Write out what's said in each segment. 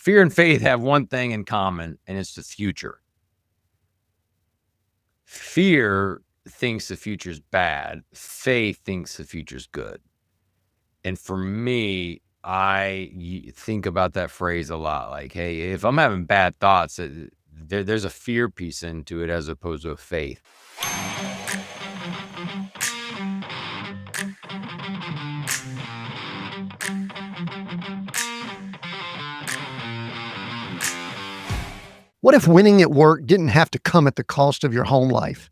Fear and faith have one thing in common, and it's the future. Fear thinks the future's bad. Faith thinks the future's good. And for me, I think about that phrase a lot. Like, hey, if I'm having bad thoughts, there's a fear piece into it as opposed to a faith. What if winning at work didn't have to come at the cost of your home life?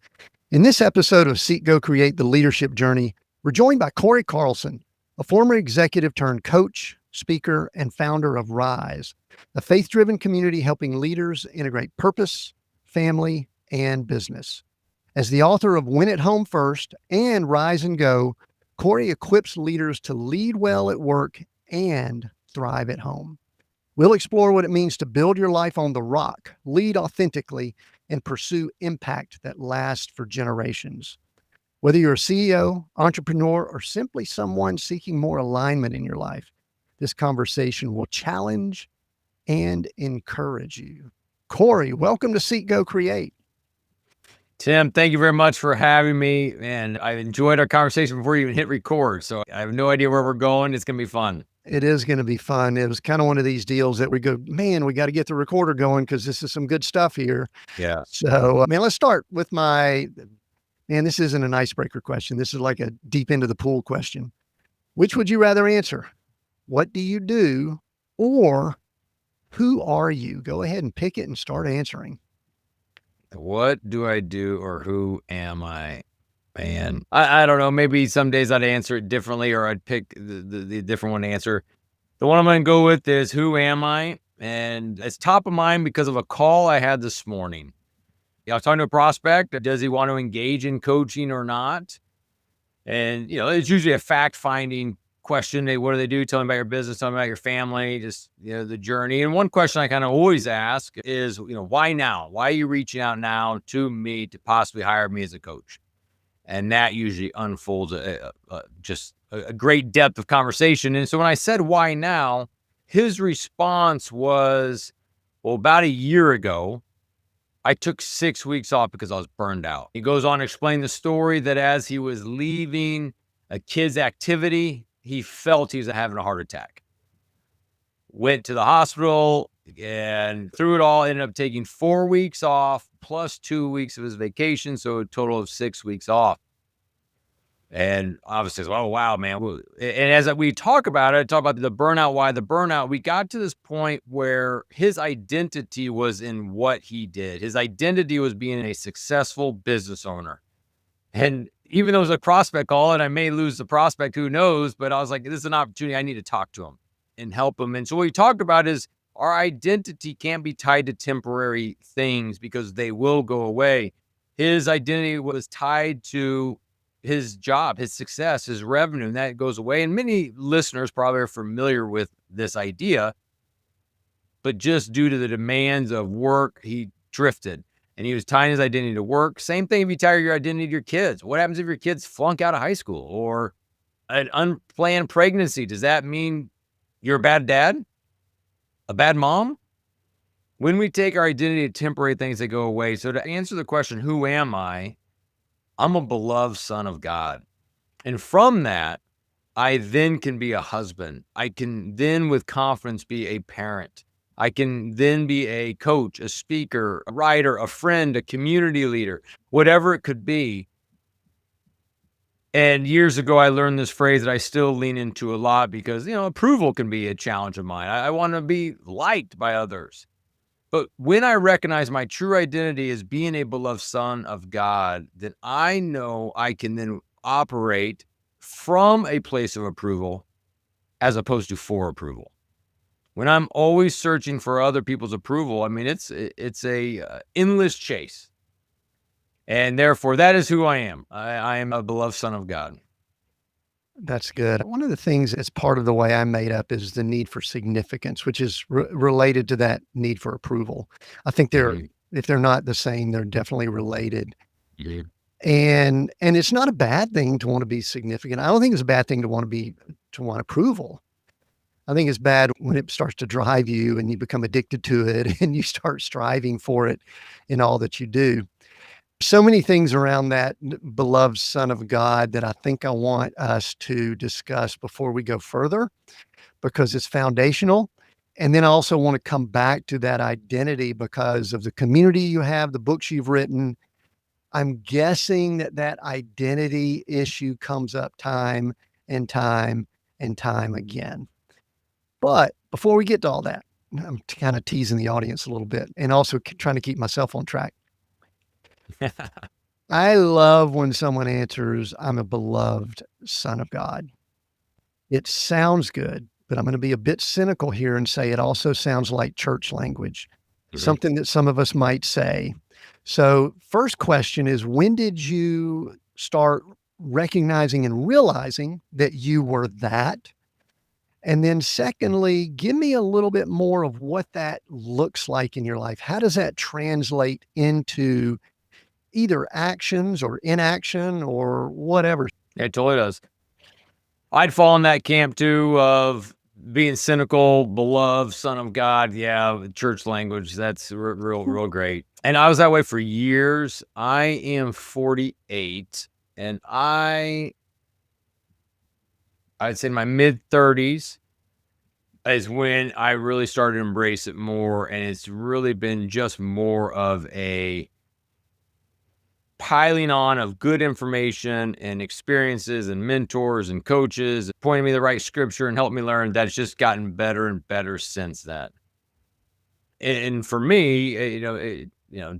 In this episode of Seek, Go, Create, the Leadership Journey, we're joined by Cory Carlson, a former executive turned coach, speaker, and founder of Rise, a faith-driven community helping leaders integrate purpose, family, and business. As the author of Win at Home First and Rise and Go, Cory equips leaders to lead well at work and thrive at home. We'll explore what it means to build your life on the rock, lead authentically, and pursue impact that lasts for generations. Whether you're a CEO, entrepreneur, or simply someone seeking more alignment in your life, this conversation will challenge and encourage you. Cory, welcome to Seek, Go, Create. Tim, thank you very much for having me. And I enjoyed our conversation before you even hit record. So I have no idea where we're going. It's going to be fun. It is going to be fun. It was kind of one of these deals that we go, man, we got to get the recorder going because this is some good stuff here. Yeah. So, let's start with this isn't an icebreaker question. This is like a deep into the pool question. Which would you rather answer? What do you do? Or who are you? Go ahead and pick it and start answering. What do I do or who am I? Man, I don't know. Maybe some days I'd answer it differently or I'd pick the different one to answer. The one I'm going to go with is who am I? And it's top of mind because of a call I had this morning. I was talking to a prospect. Does he want to engage in coaching or not? And, it's usually a fact-finding question. Hey, what do they do? Tell me about your business. Tell me about your family, just, the journey. And one question I kind of always ask is, why now? Why are you reaching out now to me to possibly hire me as a coach? And that usually unfolds just a great depth of conversation. And so when I said, why now, his response was, well, about a year ago, I took 6 weeks off because I was burned out. He goes on to explain the story that as he was leaving a kid's activity, he felt he was having a heart attack. Went to the hospital and through it all, ended up taking 4 weeks off plus 2 weeks of his vacation. So a total of 6 weeks off. And obviously, oh, wow, man. And as we talk about it, talk about the burnout, why the burnout, we got to this point where his identity was in what he did. His identity was being a successful business owner. And even though it was a prospect call and I may lose the prospect, who knows? But I was like, this is an opportunity. I need to talk to him and help him. And so what we talked about is our identity can't be tied to temporary things because they will go away. His identity was tied to his job, his success, his revenue, and that goes away. And many listeners probably are familiar with this idea, but just due to the demands of work, he drifted and he was tying his identity to work. Same thing if you tie your identity to your kids. What happens if your kids flunk out of high school or an unplanned pregnancy? Does that mean you're a bad dad? A bad mom? When we take our identity to temporary things, they go away. So to answer the question, who am I? I'm a beloved son of God. And from that, I then can be a husband. I can then with confidence be a parent. I can then be a coach, a speaker, a writer, a friend, a community leader, whatever it could be. And years ago, I learned this phrase that I still lean into a lot because, approval can be a challenge of mine. I want to be liked by others. But when I recognize my true identity as being a beloved son of God, then I know I can then operate from a place of approval as opposed to for approval. When I'm always searching for other people's approval, it's a endless chase. And therefore, that is who I am. I am a beloved son of God. That's good. One of the things as part of the way I'm made up is the need for significance, which is related to that need for approval. I think if they're not the same, they're definitely related. Yeah. And it's not a bad thing to want to be significant. I don't think it's a bad thing to want approval. I think it's bad when it starts to drive you and you become addicted to it and you start striving for it in all that you do. So many things around that beloved Son of God that I think I want us to discuss before we go further because it's foundational. And then I also want to come back to that identity because of the community you have, the books you've written. I'm guessing that that identity issue comes up time and time and time again. But before we get to all that, I'm kind of teasing the audience a little bit and also trying to keep myself on track. I love when someone answers, I'm a beloved son of God. It sounds good, but I'm going to be a bit cynical here and say it also sounds like church language, something that some of us might say. So, first question is, when did you start recognizing and realizing that you were that? And then, secondly, give me a little bit more of what that looks like in your life. How does that translate into either actions or inaction or whatever? It totally does. I'd fall in that camp too of being cynical, beloved, son of God. Yeah, church language. That's real great. And I was that way for years. I am 48 and I'd say in my mid 30s is when I really started to embrace it more. And it's really been just more of a piling on of good information and experiences and mentors and coaches pointing me the right scripture and helping me learn. That's just gotten better and better since that. And for me,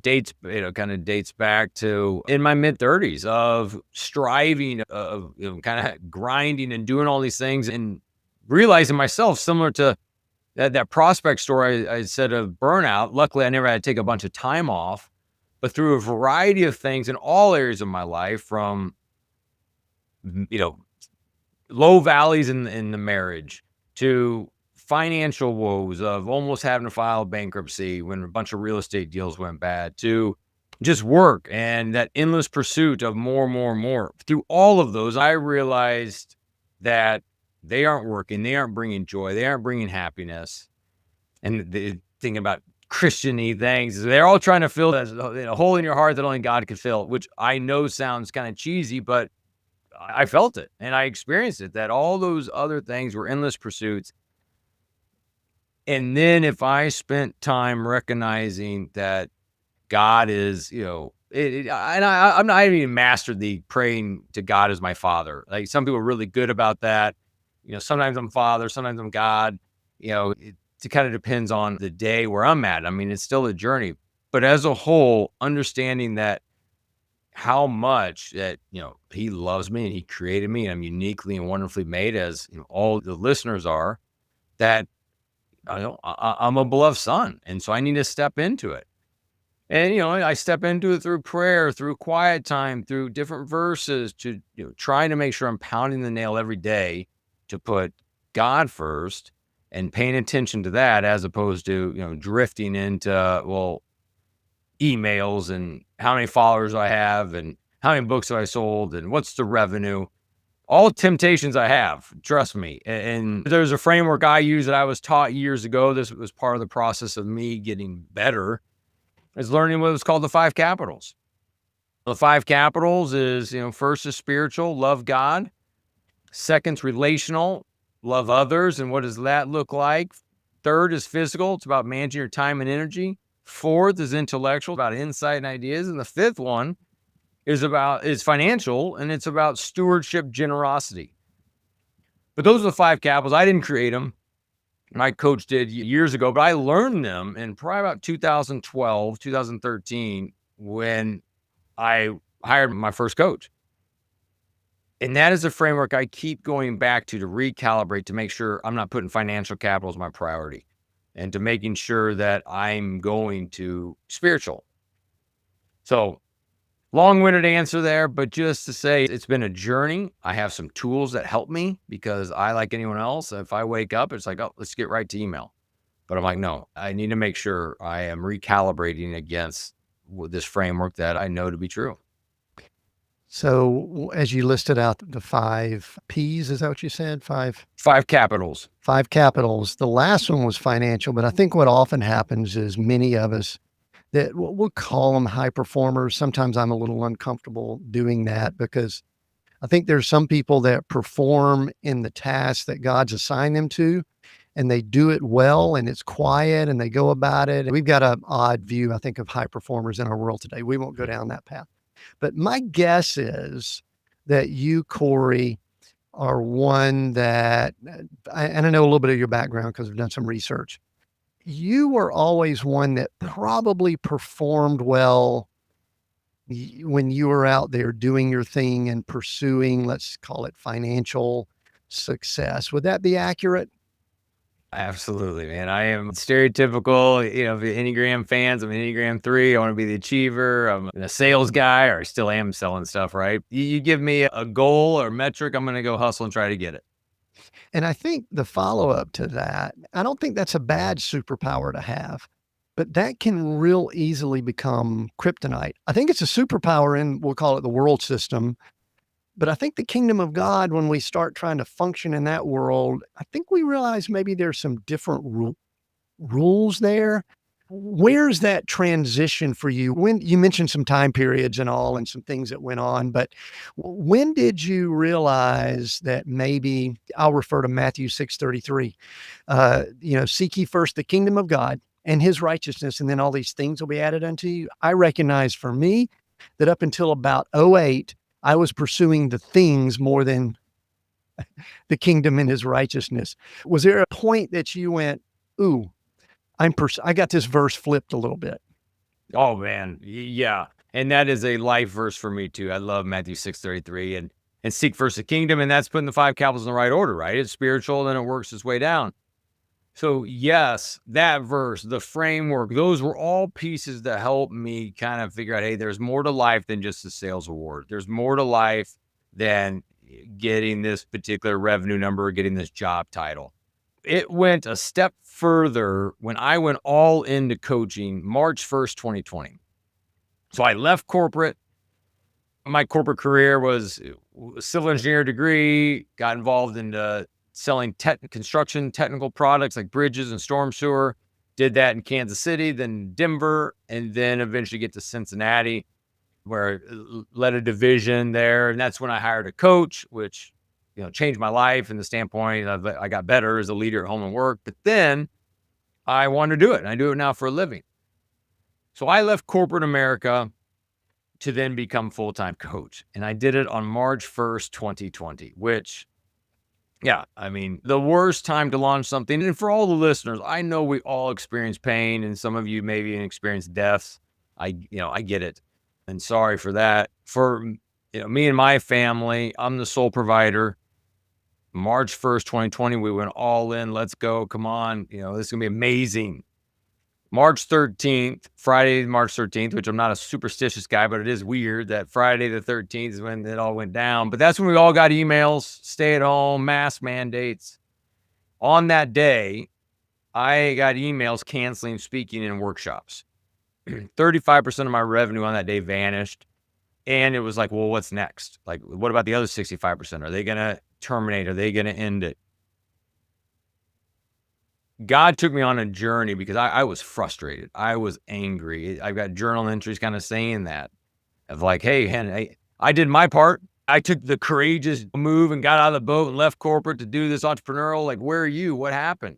dates, kind of dates back to in my mid 30s of striving, of kind of grinding and doing all these things and realizing myself similar to that prospect story I said of burnout. Luckily, I never had to take a bunch of time off, but through a variety of things in all areas of my life, from low valleys in the marriage to financial woes of almost having to file bankruptcy when a bunch of real estate deals went bad, to just work and that endless pursuit of more and more and more. Through all of those, I realized that they aren't working, they aren't bringing joy, they aren't bringing happiness. And the thing about Christian-y things, they're all trying to fill a hole in your heart that only God could fill, which I know sounds kind of cheesy, but I felt it and I experienced it, that all those other things were endless pursuits. And then if I spent time recognizing that God is, I'm not, I haven't even mastered the praying to God as my father. Like some people are really good about that. Sometimes I'm father, sometimes I'm God. It kind of depends on the day where I'm at. I mean, it's still a journey, but as a whole, understanding that how much that, he loves me and he created me and I'm uniquely and wonderfully made as all the listeners are, that I'm a beloved son. And so I need to step into it. And, I step into it through prayer, through quiet time, through different verses to, trying to make sure I'm pounding the nail every day to put God first and paying attention to that as opposed to, drifting into, emails and how many followers I have and how many books have I sold and what's the revenue. All temptations I have, trust me. And there's a framework I use that I was taught years ago. This was part of the process of me getting better, is learning what was called the 5 capitals. The 5 capitals is, first is spiritual, love God. Second's relational, love others. And what does that look like? Third is physical. It's about managing your time and energy. Fourth is intellectual, about insight and ideas. And the fifth one is financial, and it's about stewardship, generosity. But those are the 5 capitals. I didn't create them. My coach did years ago, but I learned them in probably about 2012, 2013, when I hired my first coach. And that is a framework I keep going back to recalibrate, to make sure I'm not putting financial capital as my priority, and to making sure that I'm going to spiritual. So long-winded answer there, but just to say it's been a journey. I have some tools that help me because I, like anyone else, if I wake up, it's like, oh, let's get right to email. But I'm like, no, I need to make sure I am recalibrating against this framework that I know to be true. So as you listed out the 5 Ps, is that what you said? 5 capitals. 5 capitals. The last one was financial, but I think what often happens is many of us that we'll call them high performers. Sometimes I'm a little uncomfortable doing that because I think there's some people that perform in the task that God's assigned them to, and they do it well and it's quiet and they go about it. We've got an odd view, I think, of high performers in our world today. We won't go down that path. But my guess is that you, Cory, are one that, and I know a little bit of your background because I've done some research. You were always one that probably performed well when you were out there doing your thing and pursuing, let's call it financial success. Would that be accurate? Absolutely, man. I am stereotypical, the Enneagram fans. I'm an Enneagram 3. I want to be the achiever. I'm a sales guy, or I still am selling stuff, right? You give me a goal or metric, I'm going to go hustle and try to get it. And I think the follow up to that, I don't think that's a bad superpower to have, but that can real easily become kryptonite. I think it's a superpower in, we'll call it the world system. But I think the kingdom of God, when we start trying to function in that world, I think we realize maybe there's some different rules there. Where's that transition for you? When you mentioned some time periods and all and some things that went on, but when did you realize that maybe I'll refer to Matthew 6:33, seek ye first the kingdom of God and his righteousness, and then all these things will be added unto you. I recognize for me that up until about '08, I was pursuing the things more than the kingdom and his righteousness. Was there a point that you went, ooh, I got this verse flipped a little bit? Oh man, yeah. And that is a life verse for me too. I love Matthew 6:33 and seek first the kingdom, and that's putting the 5 capitals in the right order, right? It's spiritual, then it works its way down. So yes, that verse, the framework, those were all pieces that helped me kind of figure out, hey, there's more to life than just the sales award. There's more to life than getting this particular revenue number or getting this job title. It went a step further when I went all into coaching March 1st, 2020. So I left corporate. My corporate career was a civil engineer degree, got involved in selling construction technical products like bridges and storm sewer. Did that in Kansas City, then Denver, and then eventually get to Cincinnati, where I led a division there. And that's when I hired a coach, which changed my life in the standpoint of I got better as a leader at home and work. But then I wanted to do it, and I do it now for a living. So I left corporate America to then become full-time coach. And I did it on March 1st, 2020, which, yeah, I mean, the worst time to launch something. And for all the listeners, I know we all experience pain, and some of you maybe experience deaths. I get it. And sorry for that. For me and my family, I'm the sole provider. March 1st, 2020, we went all in. Let's go. Come on. This is going to be amazing. March 13th, Friday, March 13th, which I'm not a superstitious guy, but it is weird that Friday the 13th is when it all went down. But that's when we all got emails, stay at home, mask mandates. On that day, I got emails canceling speaking and workshops. 35% of my revenue on that day vanished. And it was like, well, what's next? Like, what about the other 65%? Are they going to terminate? Are they going to end it? God took me on a journey because I was frustrated. I was angry. I've got journal entries kind of saying that of like, hey, I did my part. I took the courageous move and got out of the boat and left corporate to do this entrepreneurial. Like, where are you? What happened?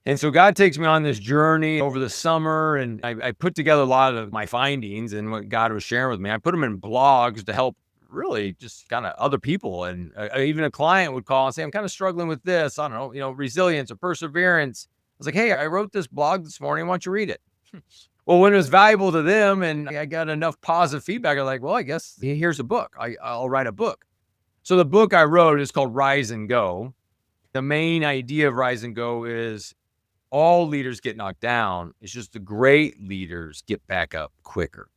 And so God takes me on this journey over the summer, and I put together a lot of my findings and what God was sharing with me. I put them in blogs to help really just kind of other people. And even a client would call and say, I'm kind of struggling with this. I don't know, resilience or perseverance. I was like, hey, I wrote this blog this morning. Why don't you read it? Well, when it was valuable to them and I got enough positive feedback, I'm like, well, I guess here's a book. I'll write a book. So the book I wrote is called Rise and Go. The main idea of Rise and Go is all leaders get knocked down. It's just the great leaders get back up quicker.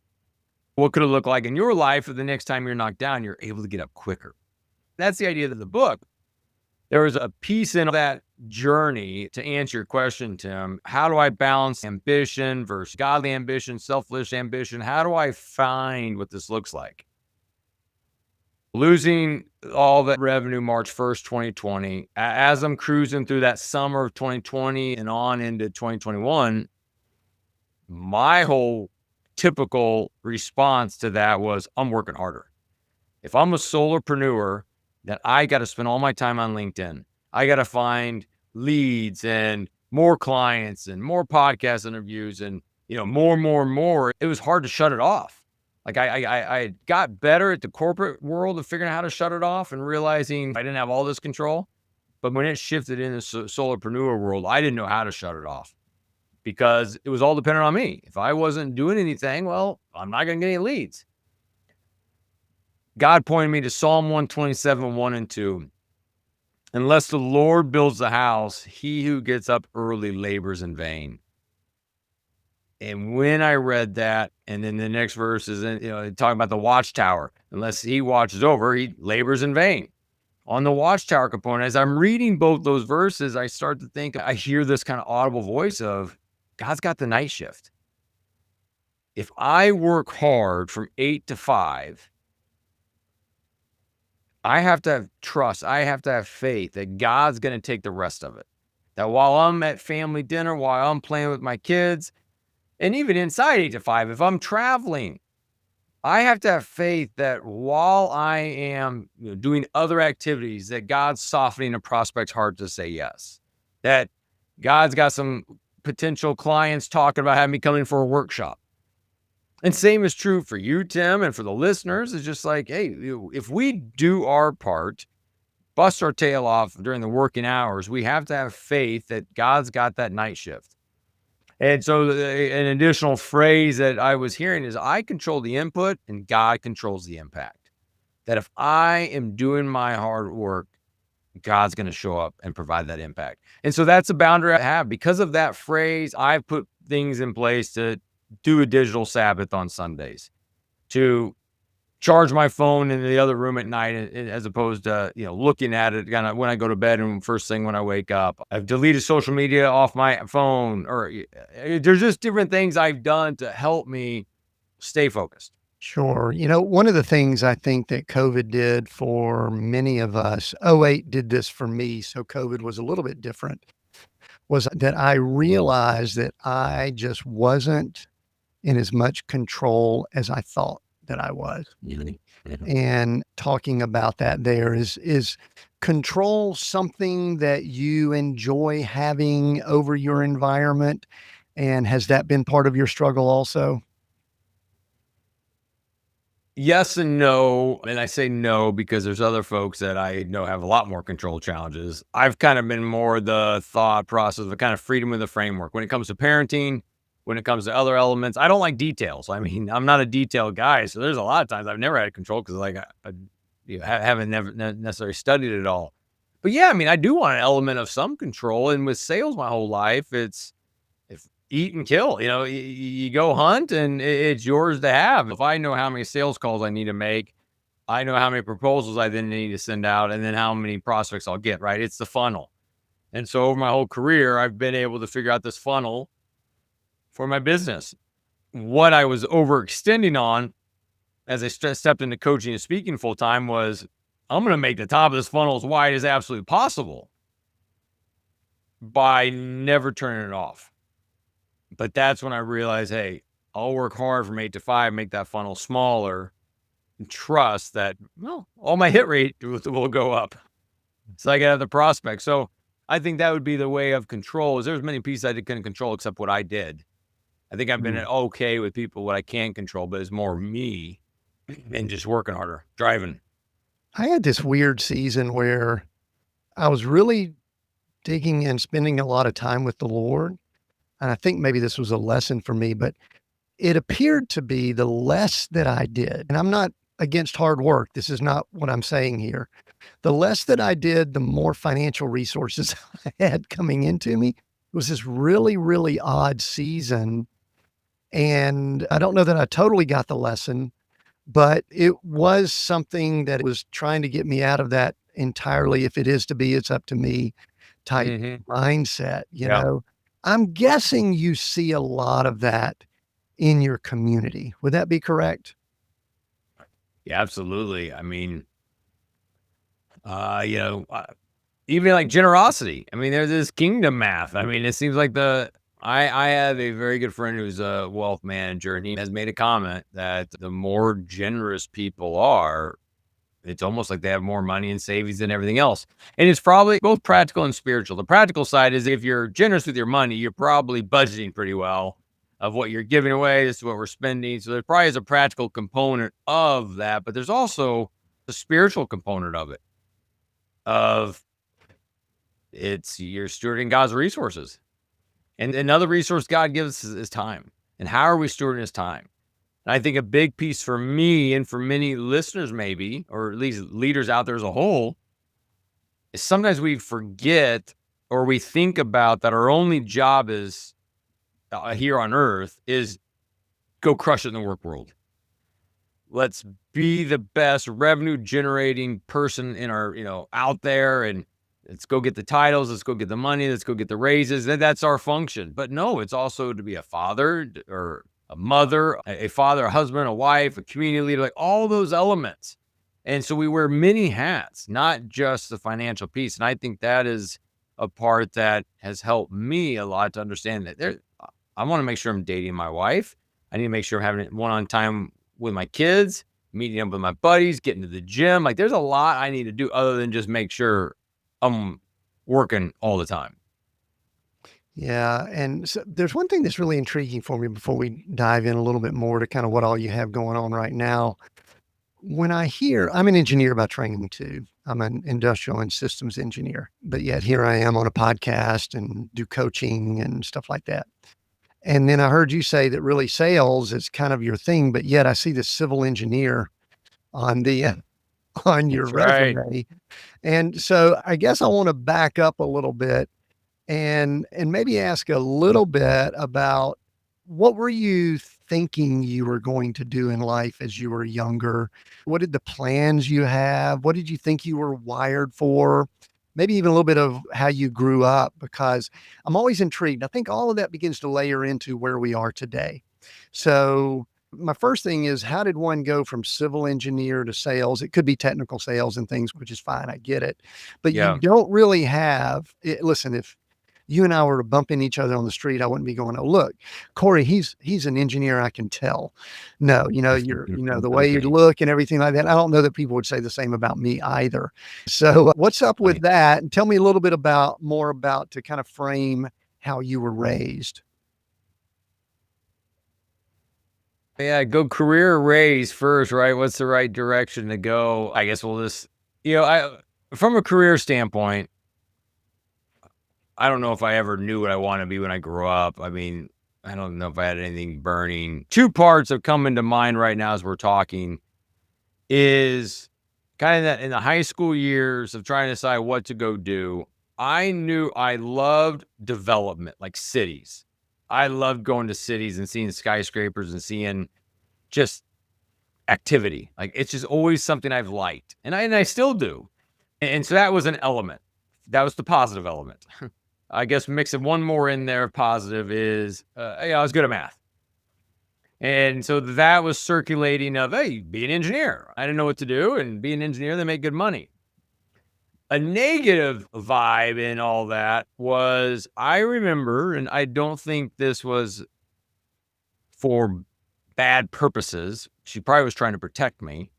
What could it look like in your life if the next time you're knocked down, you're able to get up quicker? That's the idea of the book. There was a piece in that journey to answer your question, Tim. How do I balance ambition versus godly ambition, selfish ambition? How do I find what this looks like? Losing all that revenue March 1st, 2020, as I'm cruising through that summer of 2020 and on into 2021, my whole typical response to that was, I'm working harder. If I'm a solopreneur, then I got to spend all my time on LinkedIn. I got to find leads and more clients and more podcast interviews and, more. It was hard to shut it off. Like I got better at the corporate world of figuring out how to shut it off and realizing I didn't have all this control. But when it shifted into the solopreneur world, I didn't know how to shut it off because it was all dependent on me. If I wasn't doing anything, well, I'm not going to get any leads. God pointed me to Psalm 127, 1 and 2. Unless the Lord builds the house, he who gets up early labors in vain. And when I read that, and then the next verse is, talking about the watchtower. Unless he watches over, he labors in vain. On the watchtower component, as I'm reading both those verses, I start to think, I hear this kind of audible voice of, God's got the night shift. If I work hard from 8 to 5, I have to have trust. I have to have faith that God's going to take the rest of it. That while I'm at family dinner, while I'm playing with my kids, and even inside 8 to 5, if I'm traveling, I have to have faith that while I am doing other activities, that God's softening a prospect's heart to say yes. That God's got some potential clients talking about having me come in for a workshop. And same is true for you, Tim, and for the listeners. It's just like, hey, if we do our part, bust our tail off during the working hours, we have to have faith that God's got that night shift. And so an additional phrase that I was hearing is, I control the input and God controls the impact. That if I am doing my hard work, God's going to show up and provide that impact. And so that's a boundary I have. Because of that phrase, I've put things in place to do a digital Sabbath on Sundays, to charge my phone in the other room at night as opposed to, looking at it kind of when I go to bed and first thing when I wake up. I've deleted social media off my phone, or there's just different things I've done to help me stay focused. Sure. One of the things I think that COVID did for many of us, '08 did this for me, so COVID was a little bit different, was that I realized that I just wasn't in as much control as I thought that I was. And talking about that there is control something that you enjoy having over your environment? And has that been part of your struggle also? Yes and no. And I say no because there's other folks that I know have a lot more control challenges. I've kind of been more the thought process of kind of freedom of the framework when it comes to parenting, when it comes to other elements. I don't like details. I mean, I'm not a detailed guy. So there's a lot of times I've never had control because haven't never necessarily studied it all. But yeah, I mean, I do want an element of some control. And with sales my whole life, it's eat and kill. You go hunt and it's yours to have. If I know how many sales calls I need to make, I know how many proposals I then need to send out, and then how many prospects I'll get, right? It's the funnel. And so over my whole career, I've been able to figure out this funnel for my business. What I was overextending on as I stepped into coaching and speaking full time was, I'm going to make the top of this funnel as wide as absolutely possible by never turning it off. But that's when I realized, hey, I'll work hard from 8 to 5, make that funnel smaller, and trust that, all my hit rate will go up. So I can have the prospect. So I think that would be the way of control. Is there's many pieces I couldn't control except what I did. I think I've been okay with people, what I can't control, but it's more me and just working harder, driving. I had this weird season where I was really digging and spending a lot of time with the Lord. And I think maybe this was a lesson for me, but it appeared to be the less that I did, and I'm not against hard work. This is not what I'm saying here. The less that I did, the more financial resources I had coming into me. It was this really, really odd season. And I don't know that I totally got the lesson, but it was something that was trying to get me out of that entirely. If it is to be, it's up to me type mindset, I'm guessing you see a lot of that in your community. Would that be correct? Yeah, absolutely. I mean, You know, even like generosity. I mean, there's this kingdom math. I mean, it seems like I have a very good friend who's a wealth manager, and he has made a comment that the more generous people are, it's almost like they have more money in savings than everything else. And it's probably both practical and spiritual. The practical side is if you're generous with your money, you're probably budgeting pretty well of what you're giving away. This is what we're spending. So there probably is a practical component of that, but there's also the spiritual component of it. Of it's you're stewarding God's resources. And another resource God gives us is time. And how are we stewarding his time? And I think a big piece for me and for many listeners, maybe, or at least leaders out there as a whole, is sometimes we forget or we think about that our only job is here on earth is go crush it in the work world. Let's be the best revenue generating person in our, out there, and let's go get the titles. Let's go get the money. Let's go get the raises. That's our function. But no, it's also to be a father or a mother, a father, a husband, a wife, a community leader, like all those elements. And so we wear many hats, not just the financial piece. And I think that is a part that has helped me a lot to understand that I want to make sure I'm dating my wife. I need to make sure I'm having one-on time with my kids, meeting up with my buddies, getting to the gym. Like there's a lot I need to do other than just make sure I'm working all the time. Yeah. And so there's one thing that's really intriguing for me before we dive in a little bit more to kind of what all you have going on right now. When I'm an engineer by training too. I'm an industrial and systems engineer, but yet here I am on a podcast and do coaching and stuff like that. And then I heard you say that really sales is kind of your thing, but yet I see the civil engineer on on your That's right. resume. And so I guess I want to back up a little bit and maybe ask a little bit about what were you thinking you were going to do in life as you were younger? What did the plans you have? What did you think you were wired for? Maybe even a little bit of how you grew up, because I'm always intrigued. I think all of that begins to layer into where we are today. So my first thing is, how did one go from civil engineer to sales? It could be technical sales and things, which is fine. I get it. But you Yeah. don't really have it. Listen, if you and I were bumping each other on the street, I wouldn't be going, "Oh, look, Cory, he's an engineer. I can tell." No, the way you look and everything like that. I don't know that people would say the same about me either. So what's up with that? And tell me a little bit more about to kind of frame how you were raised. Yeah, go career raise first, right? What's the right direction to go? I guess we'll just, from a career standpoint, I don't know if I ever knew what I want to be when I grew up. I mean, I don't know if I had anything burning. Two parts have come into mind right now as we're talking is kind of that in the high school years of trying to decide what to go do. I knew I loved development, like cities. I loved going to cities and seeing skyscrapers and seeing just activity. Like it's just always something I've liked, and I still do. And so that was an element. That was the positive element. I guess mixing one more in there positive is, I was good at math. And so that was circulating of, hey, be an engineer. I didn't know what to do, and be an engineer, they make good money. A negative vibe in all that was I remember, and I don't think this was for bad purposes. She probably was trying to protect me,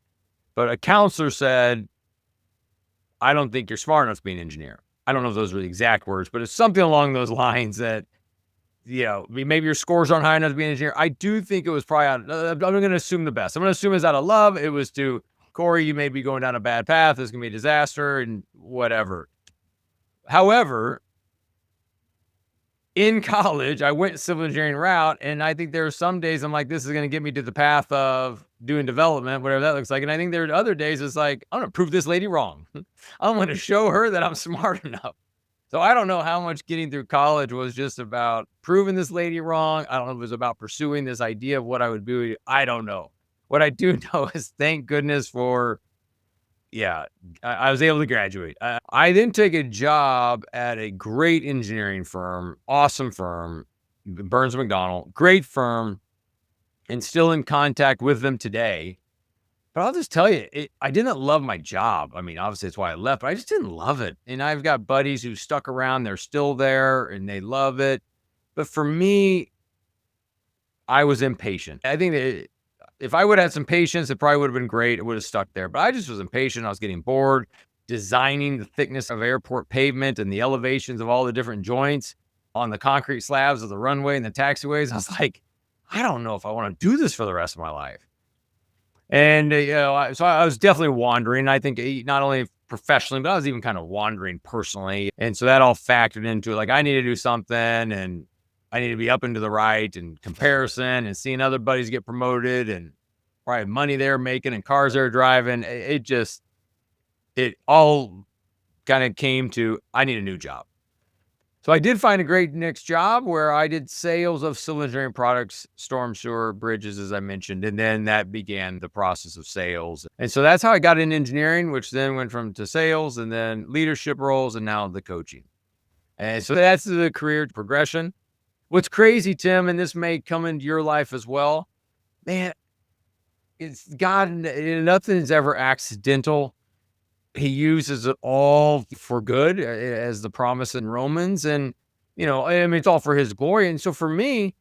but a counselor said, I don't think you're smart enough to be an engineer. I don't know if those were the exact words, but it's something along those lines that, maybe your scores aren't high enough to be an engineer. I do think it was probably I'm going to assume the best. I'm going to assume it's out of love. It was to, Cory, you may be going down a bad path. This is going to be a disaster and whatever. However, in college, I went civil engineering route, and I think there are some days I'm like, this is going to get me to the path of doing development, whatever that looks like. And I think there are other days it's like, I'm going to prove this lady wrong. I'm going to show her that I'm smart enough. So I don't know how much getting through college was just about proving this lady wrong. I don't know if it was about pursuing this idea of what I would do. I don't know. What I do know is thank goodness for, I was able to graduate. I then take a job at a great engineering firm, awesome firm, Burns McDonnell, great firm, and still in contact with them today. But I'll just tell you, I didn't love my job. I mean, obviously that's why I left, but I just didn't love it. And I've got buddies who stuck around, they're still there and they love it. But for me, I was impatient. I think that if I would have had some patience, it probably would have been great. It would have stuck there. But I just was impatient. I was getting bored designing the thickness of airport pavement and the elevations of all the different joints on the concrete slabs of the runway and the taxiways. I was like, I don't know if I want to do this for the rest of my life. And, so I was definitely wandering. I think not only professionally, but I was even kind of wandering personally. And so that all factored into it. Like, I need to do something and I need to be up and to the right and comparison and seeing other buddies get promoted and probably money they're making and cars they're driving. It all kind of came to, I need a new job. So I did find a great next job where I did sales of civil engineering products, storm sewer, bridges, as I mentioned. And then that began the process of sales. And so that's how I got into engineering, which then went to sales and then leadership roles and now the coaching. And so that's the career progression. What's crazy, Tim, and this may come into your life as well, man, it's God, nothing's ever accidental. He uses it all for good, as the promise in Romans. And, I mean, it's all for his glory. And so for me,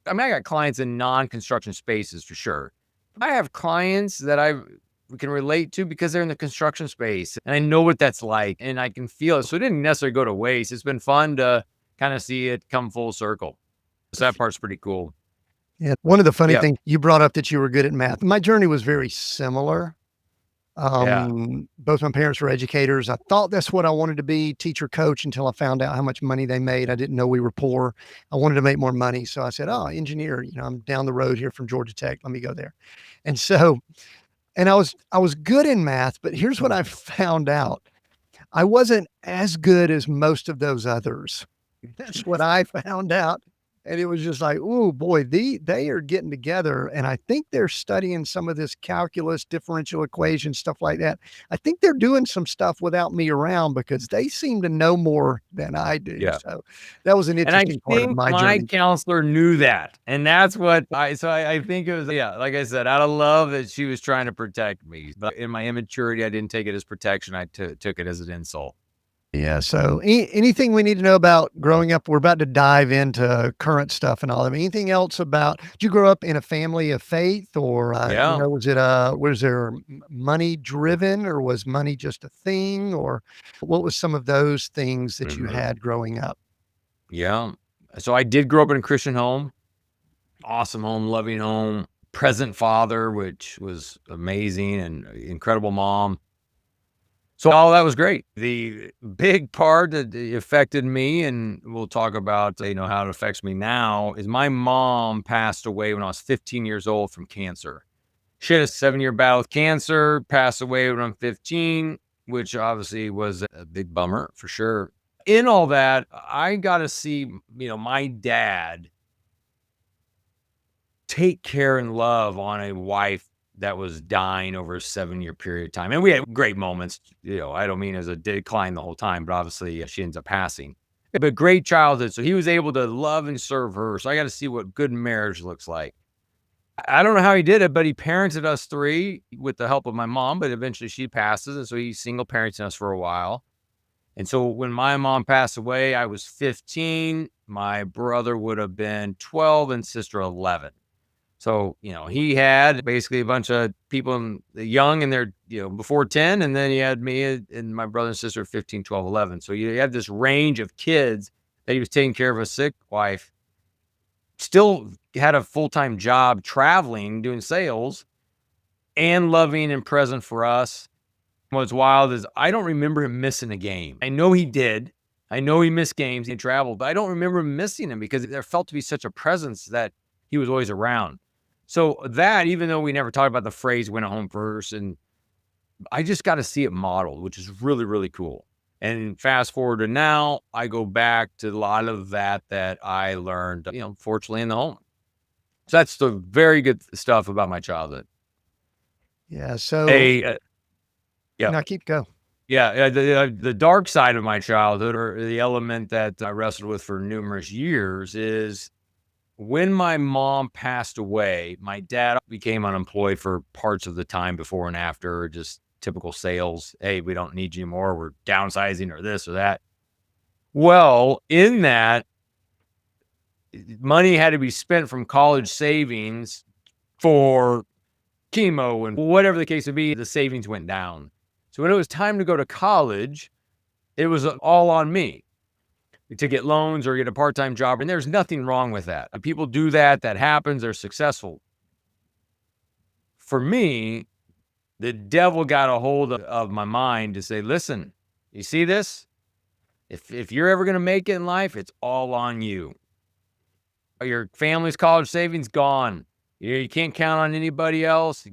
I mean, I got clients in non-construction spaces for sure. I have clients that I can relate to because they're in the construction space and I know what that's like and I can feel it. So it didn't necessarily go to waste. It's been fun to kind of see it come full circle. So that part's pretty cool. Yeah. One of the funny Yeah. things you brought up that you were good at math. My journey was very similar. Yeah. Both my parents were educators. I thought that's what I wanted to be, teacher, coach, until I found out how much money they made. I didn't know we were poor. I wanted to make more money. So I said, oh, engineer, I'm down the road here from Georgia Tech. Let me go there. And so, and I was good in math, but here's what I found out. I wasn't as good as most of those others. That's what I found out. And it was just like, oh boy, they are getting together. And I think they're studying some of this calculus, differential equations, stuff like that. I think they're doing some stuff without me around because they seem to know more than I do. Yeah. So that was an And I interesting part of think my my journey. counselor knew that. And that's what I think it was, yeah, like I said, out of love that she was trying to protect me. But in my immaturity, I didn't take it as protection. I took it as an insult. Yeah. So anything we need to know about growing up? We're about to dive into current stuff and all of it. Anything else about, did you grow up in a family of faith or, Yeah. was there money driven or was money just a thing or what was some of those things that you Mhm. had growing up? Yeah. So I did grow up in a Christian home, awesome home, loving home, present father, which was amazing, and incredible mom. So all that was great. The big part that affected me, and we'll talk about, how it affects me now, is my mom passed away when I was 15 years old from cancer. She had a 7-year battle with cancer, passed away when I'm 15, which obviously was a big bummer for sure. In all that, I got to see, my dad take care and love on a wife that was dying over a 7-year period of time. And we had great moments, I don't mean as a decline the whole time, but obviously she ends up passing. But great childhood. So he was able to love and serve her. So I got to see what good marriage looks like. I don't know how he did it, but he parented us 3 with the help of my mom, but eventually she passes. And so he's single parenting us for a while. And so when my mom passed away, I was 15. My brother would have been 12 and sister 11. So, he had basically a bunch of people young and they're, before 10. And then he had me and my brother and sister 15, 12, 11. So you have this range of kids that he was taking care of a sick wife, still had a full-time job traveling, doing sales and loving and present for us. What's wild is I don't remember him missing a game. I know he did. I know he missed games and traveled, but I don't remember him missing them because there felt to be such a presence that he was always around. So that, even though we never talked about the phrase win a home first, and I just got to see it modeled, which is really, really cool. And fast forward to now, I go back to a lot of that I learned, fortunately in the home. So that's the very good stuff about my childhood. Yeah. So Yeah. now keep going. Yeah, the dark side of my childhood, or the element that I wrestled with for numerous years, is when my mom passed away, my dad became unemployed for parts of the time before and after, just typical sales. Hey, we don't need you anymore. We're downsizing or this or that. Well, in that, money had to be spent from college savings for chemo and whatever the case would be. The savings went down. So when it was time to go to college, it was all on me to get loans or get a part-time job. And there's nothing wrong with that. People do that. That happens. They're successful. For me, the devil got a hold of my mind to say, listen, you see this? If you're ever going to make it in life, it's all on you. Your family's college savings gone. You can't count on anybody else,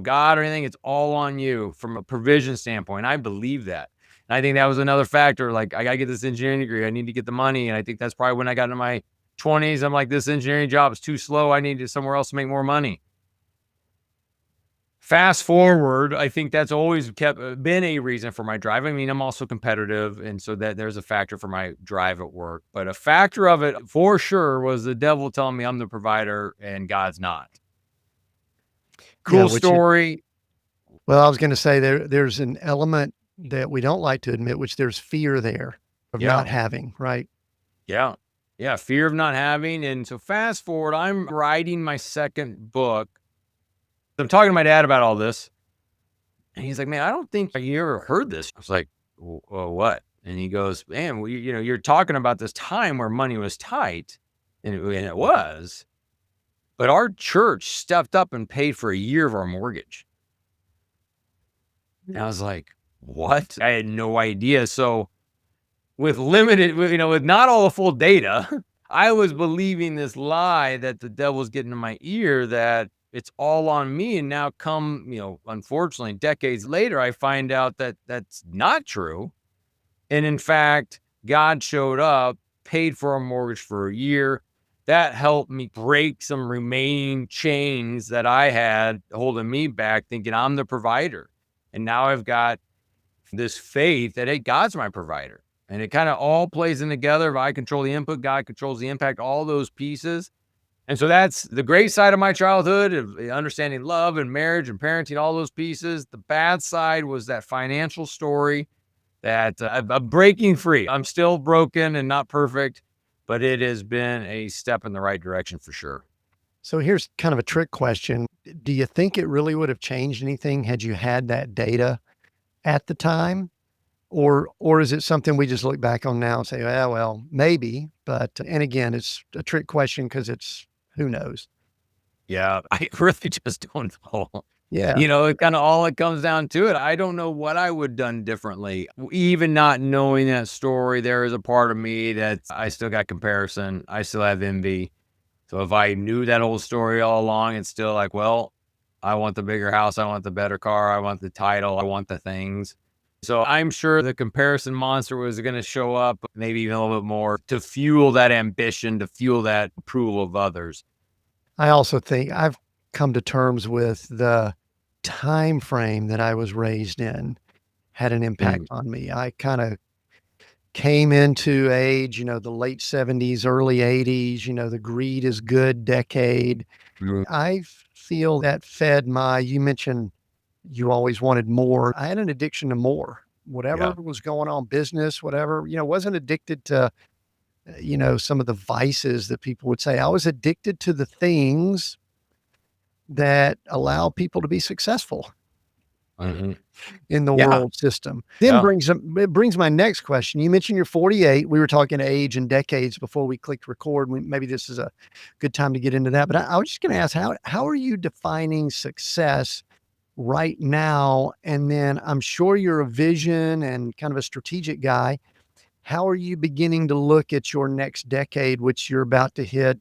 God or anything. It's all on you from a provision standpoint. I believe that. And I think that was another factor. Like, I got to get this engineering degree. I need to get the money. And I think that's probably when I got into my 20s. I'm like, this engineering job is too slow. I need to somewhere else to make more money. Fast forward, I think that's always been a reason for my drive. I mean, I'm also competitive, and so that there's a factor for my drive at work. But a factor of it for sure was the devil telling me I'm the provider and God's not. Cool story. Well, I was going to say there's an element that we don't like to admit, which there's fear there of not having, right? Yeah. Yeah. Fear of not having. And so fast forward, I'm writing my second book. I'm talking to my dad about all this. And he's like, man, I don't think you ever heard this. I was like, well, what? And he goes, man, you're talking about this time where money was tight. And it was. But our church stepped up and paid for a year of our mortgage. And I was like, what? I had no idea. So with not all the full data, I was believing this lie that the devil's getting in my ear that it's all on me. And now unfortunately, decades later, I find out that that's not true. And in fact, God showed up, paid for our mortgage for a year. That helped me break some remaining chains that I had holding me back, thinking I'm the provider. And now I've got this faith that, hey, God's my provider. And it kind of all plays in together. If I control the input, God controls the impact, all those pieces. And so that's the great side of my childhood, of understanding love and marriage and parenting, all those pieces. The bad side was that financial story that I'm breaking free. I'm still broken and not perfect, but it has been a step in the right direction for sure. So here's kind of a trick question. Do you think it really would have changed anything had you had that data at the time? Or is it something we just look back on now and say, well, maybe, but, and again, it's a trick question because it's, who knows? Yeah, I really just don't know. Yeah. It kind of all it comes down to it. I don't know what I would have done differently. Even not knowing that story, there is a part of me that I still got comparison. I still have envy. So if I knew that whole story all along, it's still like, well, I want the bigger house. I want the better car. I want the title. I want the things. So I'm sure the comparison monster was going to show up, maybe even a little bit more, to fuel that ambition, to fuel that approval of others. I also think I've come to terms with the time frame that I was raised in had an impact on me. I kind of came into age, the late 70s, early 80s, the greed is good decade. I feel that fed you mentioned you always wanted more. I had an addiction to more, whatever was going on, business, whatever, wasn't addicted to, some of the vices that people would say. I was addicted to the things that allow people to be successful in the world system. Then it brings my next question. You mentioned you're 48. We were talking age and decades before we clicked record. Maybe this is a good time to get into that. But I was just going to ask, how are you defining success right now? And then I'm sure you're a vision and kind of a strategic guy. How are you beginning to look at your next decade, which you're about to hit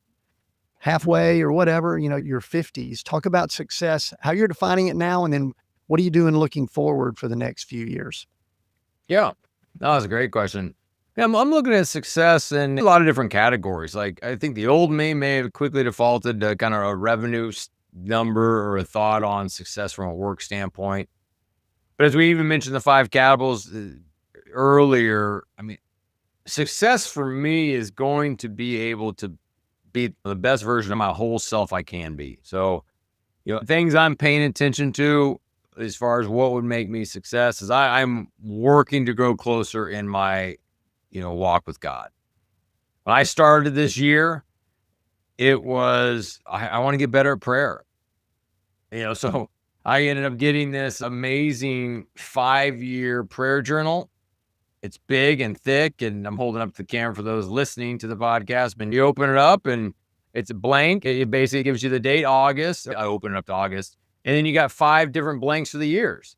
halfway or whatever, your 50s? Talk about success, how you're defining it now, and then what are you doing looking forward for the next few years? Yeah, that was a great question. Yeah, I'm looking at success in a lot of different categories. Like, I think the old me may have quickly defaulted to kind of a revenue number or a thought on success from a work standpoint. But as we even mentioned the 5 categories earlier, I mean, success for me is going to be able to be the best version of my whole self I can be. So, things I'm paying attention to as far as what would make me success is I'm working to grow closer in my, walk with God. When I started this year, it was, I want to get better at prayer. So I ended up getting this amazing 5-year prayer journal. It's big and thick, and I'm holding up the camera for those listening to the podcast. And you open it up, and it's blank. It basically gives you the date, August. I open it up to August, and then you got 5 different blanks for the years.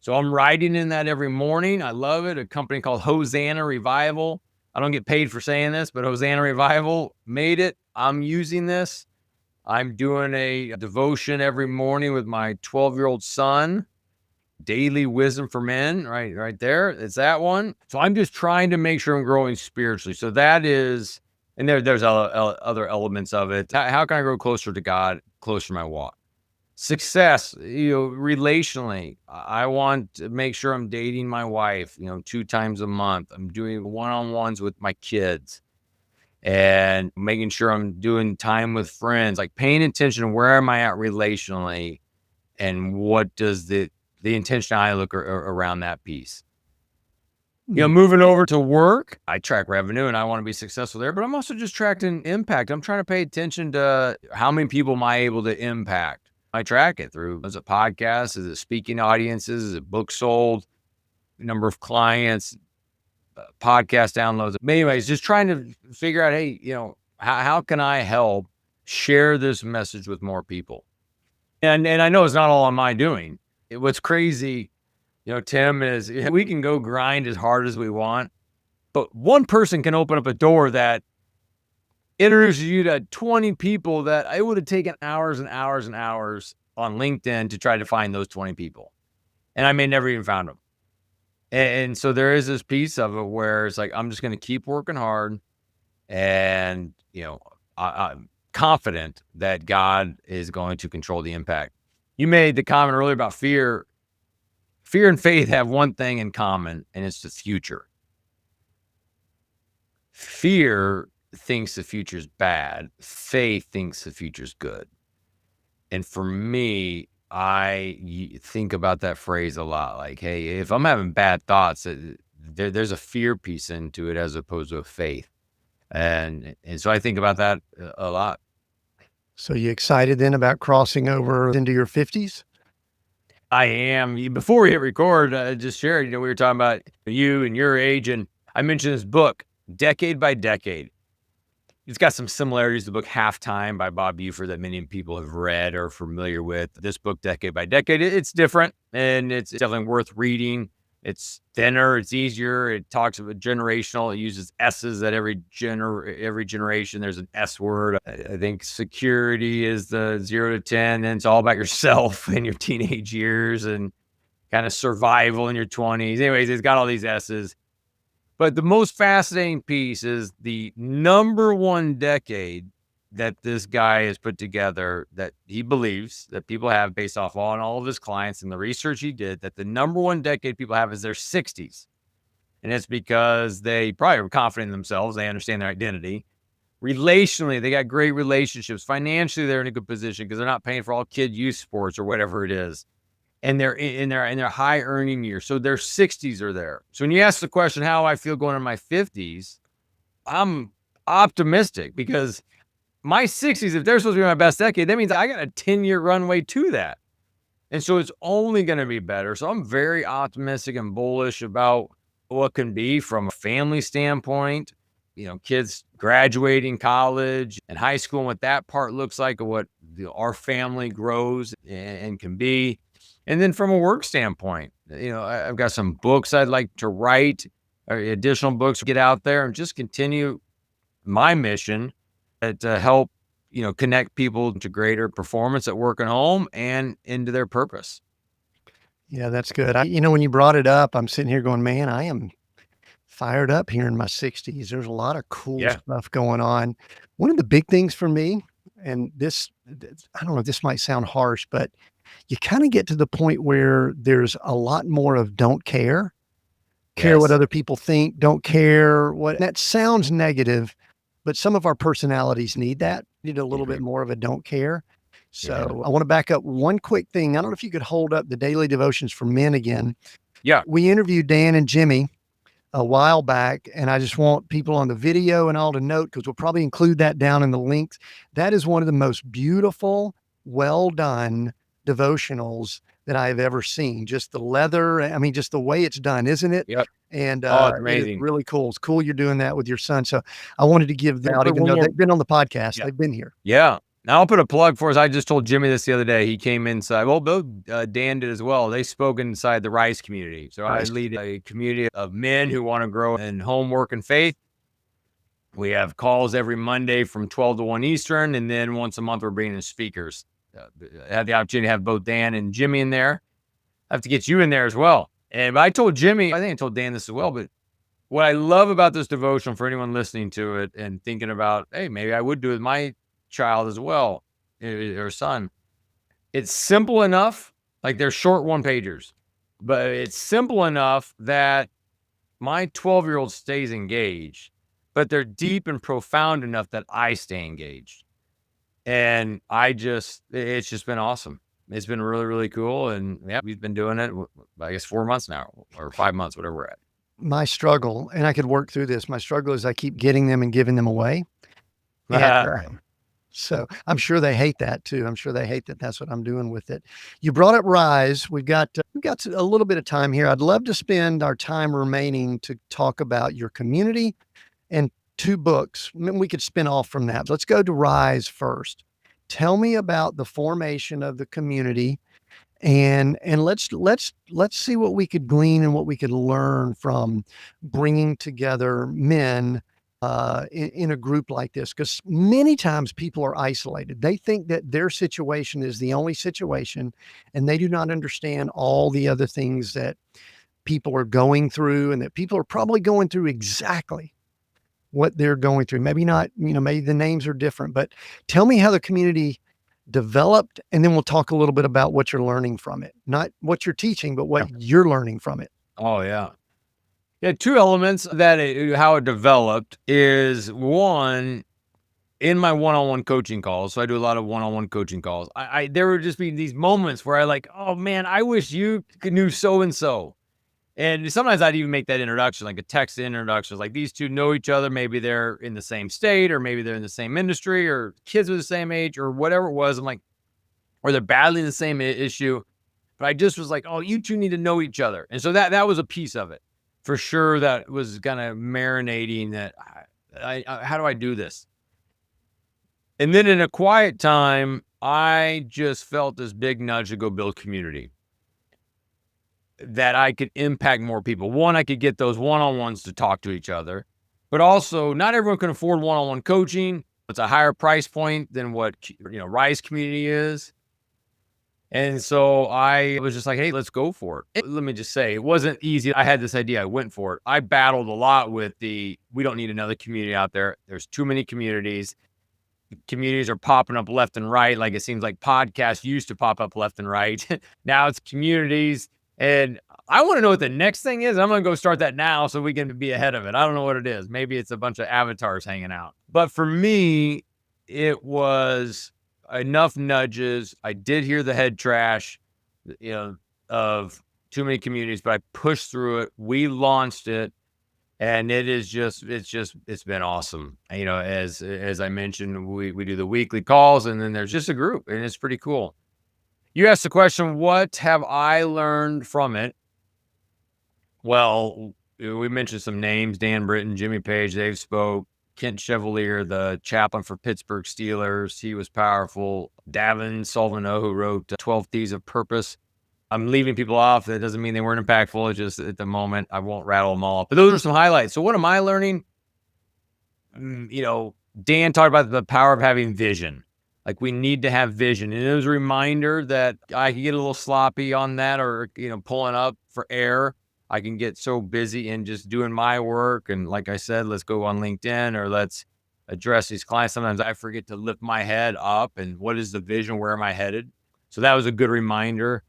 So I'm writing in that every morning. I love it. A company called Hosanna Revival. I don't get paid for saying this, but Hosanna Revival made it. I'm using this. I'm doing a devotion every morning with my 12-year-old son. Daily Wisdom for Men, right there. It's that one. So I'm just trying to make sure I'm growing spiritually. So that is, and there's other elements of it. How can I grow closer to God, closer to my walk? Success, relationally. I want to make sure I'm dating my wife, 2 times a month. I'm doing one-on-ones with my kids and making sure I'm doing time with friends, like paying attention to where am I at relationally and what does the intention I look around that piece. Moving over to work, I track revenue and I want to be successful there, but I'm also just tracking impact. I'm trying to pay attention to how many people am I able to impact. I track it through, is it podcasts, is it speaking audiences, is it books sold, number of clients, podcast downloads. But anyways, just trying to figure out, hey, how can I help share this message with more people? And I know it's not all on my doing. What's crazy, Tim, is we can go grind as hard as we want, but one person can open up a door that introduces you to 20 people that it would have taken hours and hours and hours on LinkedIn to try to find those 20 people. And I may never even found them. And so there is this piece of it where it's like, I'm just going to keep working hard and, I'm confident that God is going to control the impact. You made the comment earlier about fear. Fear and faith have one thing in common, and it's the future. Fear thinks the future's bad. Faith thinks the future's good. And for me, I think about that phrase a lot. Like, hey, if I'm having bad thoughts, there's a fear piece into it as opposed to a faith. And so I think about that a lot. So you excited then about crossing over into your 50s? I am. Before we hit record, I just shared, we were talking about you and your age, and I mentioned this book, Decade by Decade. It's got some similarities to the book Halftime by Bob Buford that many people have read or are familiar with. This book, Decade by Decade, it's different, and it's definitely worth reading. It's thinner, it's easier. It talks about generational. It uses S's at every generation. There's an S word. I think security is the 0 to 10, and it's all about yourself in your teenage years and kind of survival in your 20s. Anyways, it's got all these S's. But the most fascinating piece is the number one decade that this guy has put together that he believes that people have based off on all of his clients and the research he did, that the number one decade people have is their 60s. And it's because they probably are confident in themselves. They understand their identity. Relationally, they got great relationships. Financially, they're in a good position because they're not paying for all kid youth sports or whatever it is. And they're in their high earning years. So their 60s are there. So when you ask the question, how I feel going in my 50s, I'm optimistic because my 60s, if they're supposed to be my best decade, that means I got a 10-year runway to that. And so it's only going to be better. So I'm very optimistic and bullish about what can be from a family standpoint, kids graduating college and high school and what that part looks like, or what our family grows and can be. And then from a work standpoint, I've got some books I'd like to write, or additional books, get out there and just continue my mission to help, connect people to greater performance at work and home and into their purpose. Yeah, that's good. When you brought it up, I'm sitting here going, man, I am fired up here in my 60s. There's a lot of cool stuff going on. One of the big things for me, and this, I don't know, this might sound harsh, but you kind of get to the point where there's a lot more of don't care what other people think, don't care what, that sounds negative, but some of our personalities need that, need a little bit more of a don't care. So I want to back up one quick thing. I don't know if you could hold up the daily devotions for men again. Yeah. We interviewed Dan and Jimmy a while back, and I just want people on the video and all to note, because we'll probably include that down in the links. That is one of the most beautiful, well done devotionals that I have ever seen. Just the leather, I mean, just the way it's done, isn't it? Yep. And Oh, it's it is amazing. really cool. It's cool you're doing that with your son. So I wanted to give that I'll out, put even one though more. they've been on the podcast. Yeah. They've been here. Yeah. Now I'll put a plug for us. I just told Jimmy this the other day. He came inside. Well, both Dan did as well. They spoke inside the Rise community. So I Nice. lead a community of men who want to grow in home, work, and faith. We have calls every Monday from 12 to 1 Eastern. And then once a month, we're bringing in speakers. I had the opportunity to have both Dan and Jimmy in there. I have to get you in there as well. And I told Jimmy, I think I told Dan this as well, but what I love about this devotion for anyone listening to it and thinking about, hey, maybe I would do it with my child as well, or son. It's simple enough, like they're short one pagers, but it's simple enough that my 12-year-old stays engaged, but they're deep and profound enough that I stay engaged. And it's just been awesome. It's been really, really cool. And yeah, we've been doing it, I guess 4 months now or 5 months, whatever we're at. My struggle, and I could work through this. My struggle is I keep getting them and giving them away. And, so I'm sure they hate that too. I'm sure they hate that that's what I'm doing with it. You brought up Rise. We've got a little bit of time here. I'd love to spend our time remaining to talk about your community and 2 books. I mean, we could spin off from that. Let's go to Rise first. Tell me about the formation of the community, and let's see what we could glean and what we could learn from bringing together men in a group like this, because many times people are isolated. They think that their situation is the only situation, and they do not understand all the other things that people are going through, and that people are probably going through exactly what they're going through. Maybe not, maybe the names are different, but tell me how the community developed, and then we'll talk a little bit about what you're learning from it. Not what you're teaching, but what you're learning from it. Oh, yeah. Yeah, 2 elements that how it developed is, one, in my one-on-one coaching calls. So I do a lot of one-on-one coaching calls. There would just be these moments where I like, oh man, I wish you knew so-and-so. And sometimes I'd even make that introduction, like a text introduction. Like, these two know each other. Maybe they're in the same state, or maybe they're in the same industry, or kids with the same age, or whatever it was. I'm like, or they're battling the same issue. But I just was like, oh, you two need to know each other. And so that was a piece of it. For sure, that was kind of marinating that how do I do this? And then in a quiet time, I just felt this big nudge to go build community, that I could impact more people. One, I could get those one-on-ones to talk to each other, but also not everyone can afford one-on-one coaching. It's a higher price point than what, Rise community is. And so I was just like, hey, let's go for it. Let me just say, it wasn't easy. I had this idea. I went for it. I battled a lot with we don't need another community out there. There's too many communities. Communities are popping up left and right. Like, it seems like podcasts used to pop up left and right. Now it's communities. And I want to know what the next thing is. I'm going to go start that now so we can be ahead of it. I don't know what it is. Maybe it's a bunch of avatars hanging out. But for me, it was enough nudges. I did hear the head trash, of too many communities, but I pushed through it. We launched it, and it's been awesome. As I mentioned, we do the weekly calls, and then there's just a group, and it's pretty cool. You asked the question, what have I learned from it? Well, we mentioned some names: Dan Britton, Jimmy Page, they've spoke. Kent Chevalier, the chaplain for Pittsburgh Steelers, he was powerful. Davin Solvano, who wrote 12 Thieves of Purpose. I'm leaving people off. That doesn't mean they weren't impactful. It's just at the moment, I won't rattle them all. But those are some highlights. So what am I learning? Dan talked about the power of having vision. Like, we need to have vision. And it was a reminder that I can get a little sloppy on that, or, pulling up for air. I can get so busy in just doing my work. And like I said, let's go on LinkedIn, or let's address these clients. Sometimes I forget to lift my head up and what is the vision? Where am I headed? So that was a good reminder.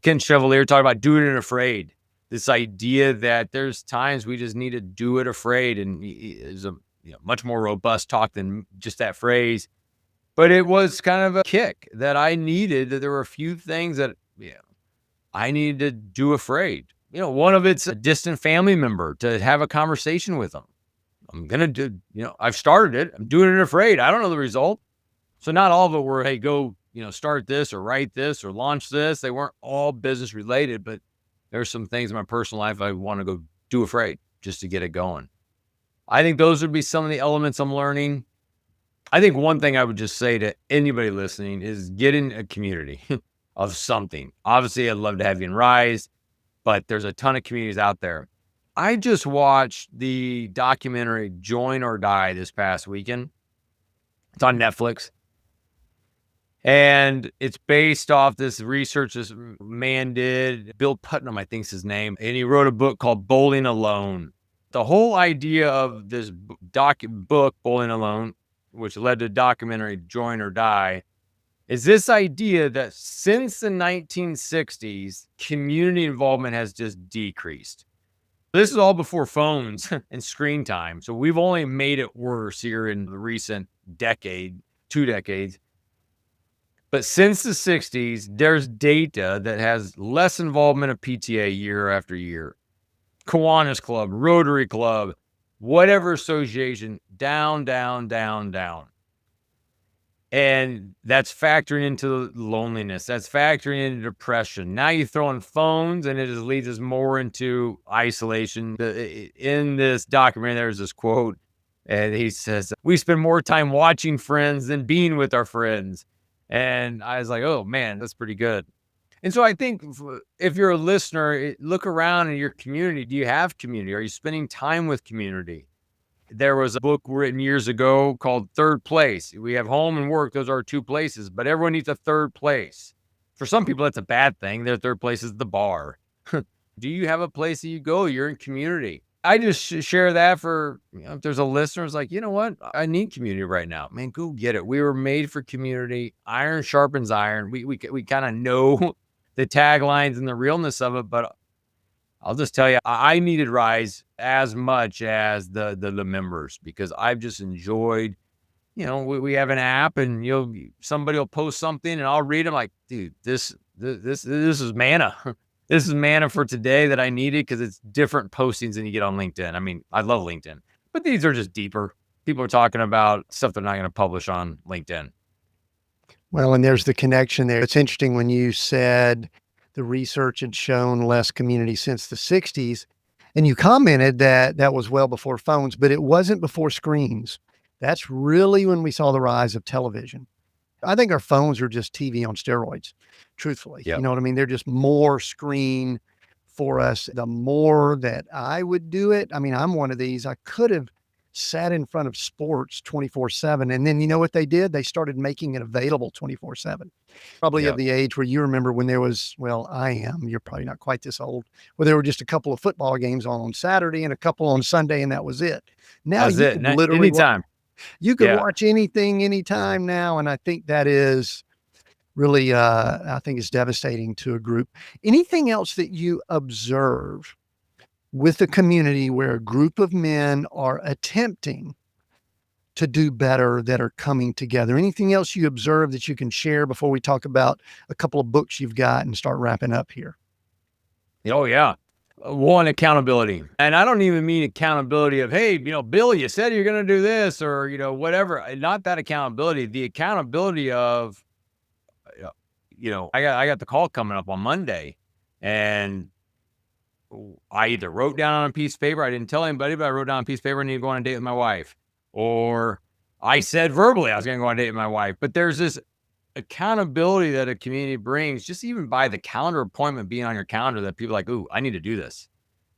Ken Chevalier talked about doing it afraid. This idea that there's times we just need to do it afraid. And much more robust talk than just that phrase. But it was kind of a kick that I needed, that there were a few things that I needed to do afraid. One of it's a distant family member, to have a conversation with them. I'm going to do, I've started it. I'm doing it afraid. I don't know the result. So not all of it were, hey, go, start this or write this or launch this. They weren't all business related, but there's some things in my personal life I want to go do afraid just to get it going. I think those would be some of the elements I'm learning. I think one thing I would just say to anybody listening is get in a community of something. Obviously, I'd love to have you in Rise, but there's a ton of communities out there. I just watched the documentary Join or Die this past weekend. It's on Netflix. And it's based off this research this man did. Bill Putnam, I think is his name. And he wrote a book called Bowling Alone. The whole idea of this book, Bowling Alone, which led to the documentary Join or Die, is this idea that since the 1960s, community involvement has just decreased. This is all before phones and screen time. So we've only made it worse here in the recent decade, 2 decades. But since the 60s, there's data that has less involvement of PTA year after year. Kiwanis Club, Rotary Club, whatever association, down, down, down, down. And that's factoring into loneliness. That's factoring into depression. Now you throw in phones and it just leads us more into isolation. In this documentary, there's this quote, and he says, "We spend more time watching Friends than being with our friends." And I was like, oh man, that's pretty good. And so I think if you're a listener, look around in your community. Do you have community? Are you spending time with community? There was a book written years ago called Third Place. We have home and work. Those are 2 places, but everyone needs a third place. For some people, that's a bad thing. Their third place is the bar. Do you have a place that you go? You're in community. I just share that for, if there's a listener who's like, you know what? I need community right now. Man, go get it. We were made for community. Iron sharpens iron. We kind of know the taglines and the realness of it, but I'll just tell you, I needed Rise as much as the members, because I've just enjoyed, we have an app and somebody will post something and I'll read them like, dude, this is manna. This is manna for today that I needed, because it's different postings than you get on LinkedIn. I mean, I love LinkedIn, but these are just deeper. People are talking about stuff they're not going to publish on LinkedIn. Well, and there's the connection there. It's interesting when you said the research had shown less community since the 60s, and you commented that that was well before phones, but it wasn't before screens. That's really when we saw the rise of television. I think our phones are just TV on steroids, truthfully. Yep. You know what I mean? They're just more screen for us. The more that I would do it, I mean, I'm one of these. I could have sat in front of sports 24/7. And then you know what they did? They started making it available 24/7. Probably Yep. of the age where you remember when there was, well, I am, you're probably not quite this old, where there were just a couple of football games on Saturday and a couple on Sunday, and that was it. Now That's you it. could literally Anytime. you could Yeah. watch anything, anytime now. And I think that is really, I think it's devastating to a group. Anything else that you observe with a community where a group of men are attempting to do better, that are coming together? Anything else you observe that you can share before we talk about a couple of books you've got and start wrapping up here? Oh, yeah. One, accountability. And I don't even mean accountability of, hey, Bill, you said you're going to do this, or, whatever. Not that accountability. The accountability of, I got the call coming up on Monday, and I either wrote down on a piece of paper, I didn't tell anybody, but I wrote down on a piece of paper, I need to go on a date with my wife. Or I said verbally I was going to go on a date with my wife. But there's this accountability that a community brings, just even by the calendar appointment being on your calendar, that people are like, ooh, I need to do this.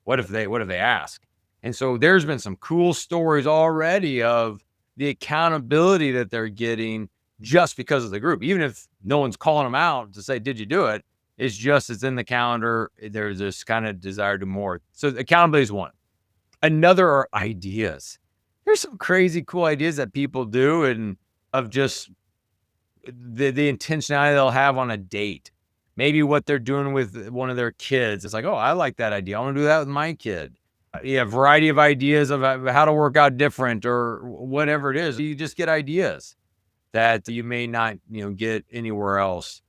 What if they ask? And so there's been some cool stories already of the accountability that they're getting just because of the group. Even if no one's calling them out to say, did you do it? It's in the calendar. There's this kind of desire to more. So accountability is one. Another are ideas. There's some crazy cool ideas that people do, and of just the intentionality they'll have on a date. Maybe what they're doing with one of their kids. It's like, oh, I like that idea. I want to do that with my kid. You have a variety of ideas of how to work out different or whatever it is. You just get ideas that you may not, get anywhere else.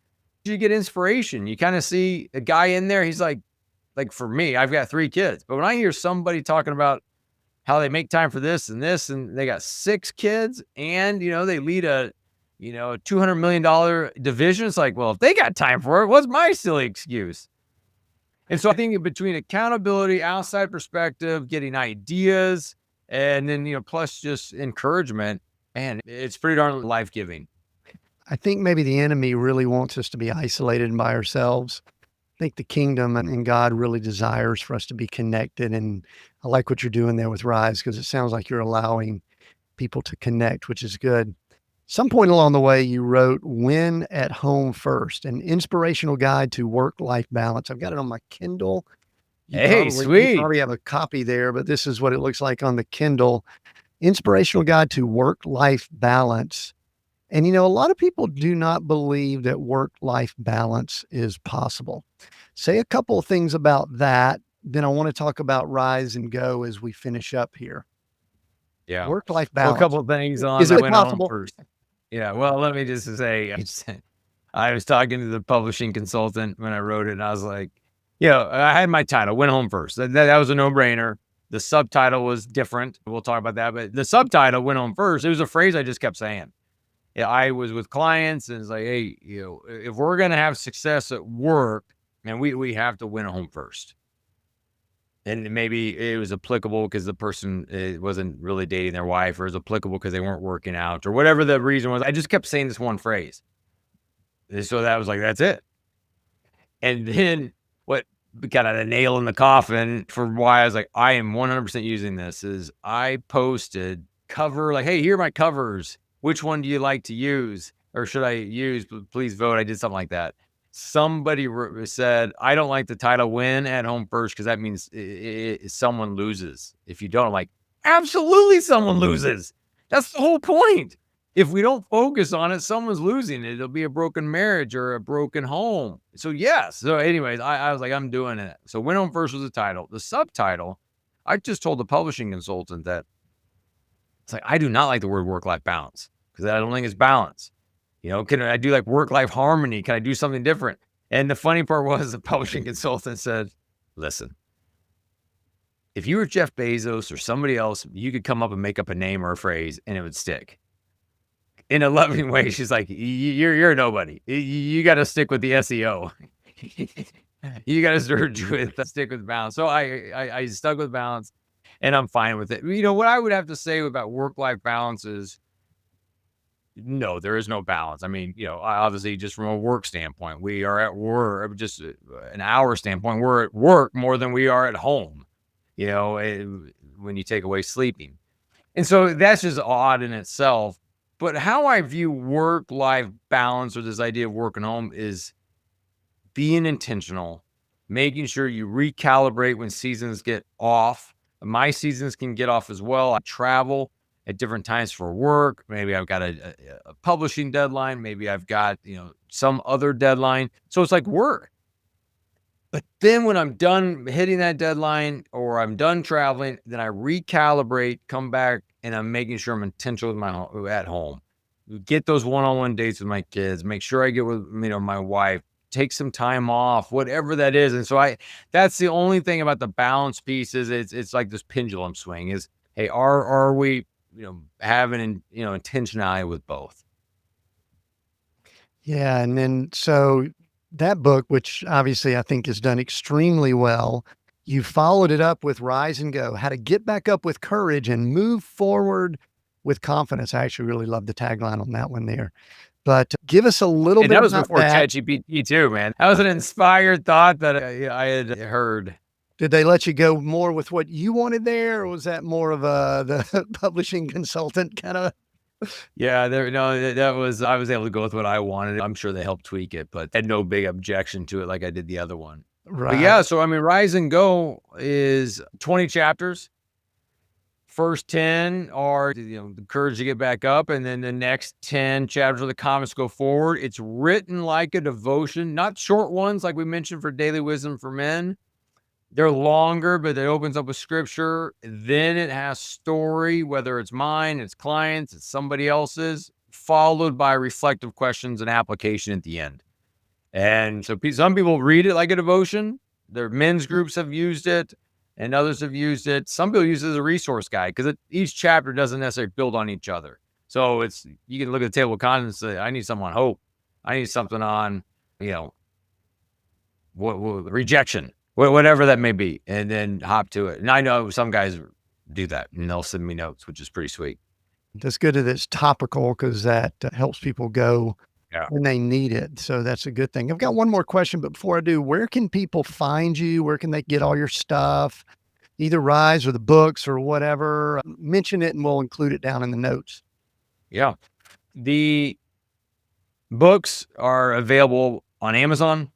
You get inspiration. You kind of see a guy in there. He's like for me, I've got 3 kids, but when I hear somebody talking about how they make time for this, and they got 6 kids and, they lead a $200 million division. It's like, well, if they got time for it, what's my silly excuse? And so I think between accountability, outside perspective, getting ideas, and then, plus just encouragement, man, it's pretty darn life-giving. I think maybe the enemy really wants us to be isolated and by ourselves. I think the kingdom and God really desires for us to be connected. And I like what you're doing there with Rise, because it sounds like you're allowing people to connect, which is good. Some point along the way, you wrote Win at Home First, an inspirational guide to work-life balance. I've got it on my Kindle. You Sweet. probably have a copy there, but this is what it looks like on the Kindle. Inspirational Guide to Work-Life Balance. And, a lot of people do not believe that work-life balance is possible. Say a couple of things about that. Then I want to talk about Rise and Go as we finish up here. Yeah. Work-life Well, balance. a couple of things on Is that it went home possible? first. Yeah. Well, let me just say, I was talking to the publishing consultant when I wrote it, and I was like, I had my title, Went Home First. That was a no-brainer. The subtitle was different. We'll talk about that. But the subtitle, Went Home First, it was a phrase I just kept saying. Yeah, I was with clients, and it's like, hey, if we're going to have success at work, man, we have to win home first. And maybe it was applicable because the person wasn't really dating their wife, or it was applicable because they weren't working out, or whatever the reason was. I just kept saying this one phrase. And so that was like, that's it. And then what got a nail in the coffin for why I was like, I am 100% using this is I posted cover, like, hey, here are my covers. Which one do you like to use? Or should I use? Please vote. I did something like that. Somebody said, I don't like the title Win at Home First because that means someone loses. If you don't, I'm like, absolutely someone loses. That's the whole point. If we don't focus on it, someone's losing it. It'll be a broken marriage or a broken home. So yes. So anyways, I was like, I'm doing it. So Win Home First was the title. The subtitle, I just told the publishing consultant that it's like, I do not like the word work-life balance because I don't think it's balance. Can I do like work-life harmony? Can I do something different? And the funny part was the publishing consultant said, listen, if you were Jeff Bezos or somebody else, you could come up and make up a name or a phrase and it would stick. In a loving way, she's like, you're nobody. You got to stick with the SEO. You got to stick with balance. So I stuck with balance and I'm fine with it. What I would have to say about work-life balance is, no, there is no balance. I mean, obviously just from a work standpoint, we are at work, just an hour standpoint, we're at work more than we are at home, when you take away sleeping. And so that's just odd in itself. But how I view work-life balance or this idea of work and home is being intentional, making sure you recalibrate when seasons get off. My seasons can get off as well. I travel at different times for work. Maybe I've got a publishing deadline. Maybe I've got, some other deadline. So it's like work. But then when I'm done hitting that deadline or I'm done traveling, then I recalibrate, come back, and I'm making sure I'm intentional with at home. Get those one-on-one dates with my kids. Make sure I get with, my wife. Take some time off, whatever that is. And so that's the only thing about the balance piece is it's like this pendulum swing is, hey, are we, having, intentionality with both? Yeah. And then, so that book, which obviously I think has done extremely well, you followed it up with Rise and Go, how to get back up with courage and move forward with confidence. I actually really love the tagline on that one there. But give us a little bit That was about before that. ChatGPT too, man. That was an inspired thought that I had heard. Did they let you go more with what you wanted there, or was that more of the publishing consultant kind of? Yeah, that was, I was able to go with what I wanted. I'm sure they helped tweak it, but had no big objection to it like I did the other one. Right. But yeah, so I mean, Rise and Go is 20 chapters. First 10 are, the courage to get back up. And then the next 10 chapters of the comments go forward. It's written like a devotion, not short ones like we mentioned for Daily Wisdom for Men, They're longer, but it opens up with scripture. Then it has story, whether it's mine, it's clients, it's somebody else's, followed by reflective questions and application at the end. And so some people read it like a devotion. Their men's groups have used it and others have used it. Some people use it as a resource guide because each chapter doesn't necessarily build on each other. So you can look at the table of contents and say, I need something on hope. I need something on, you know, what rejection, whatever that may be, and then hop to it. And I know some guys do that and they'll send me notes, which is pretty sweet. That's good that it's topical because that helps people go Yeah. when they need it. So that's a good thing. I've got one more question, but before I do, where can people find you? Where can they get all your stuff? Either Rise or the books or whatever. Mention it and we'll include it down in the notes. Yeah. The books are available on Amazon,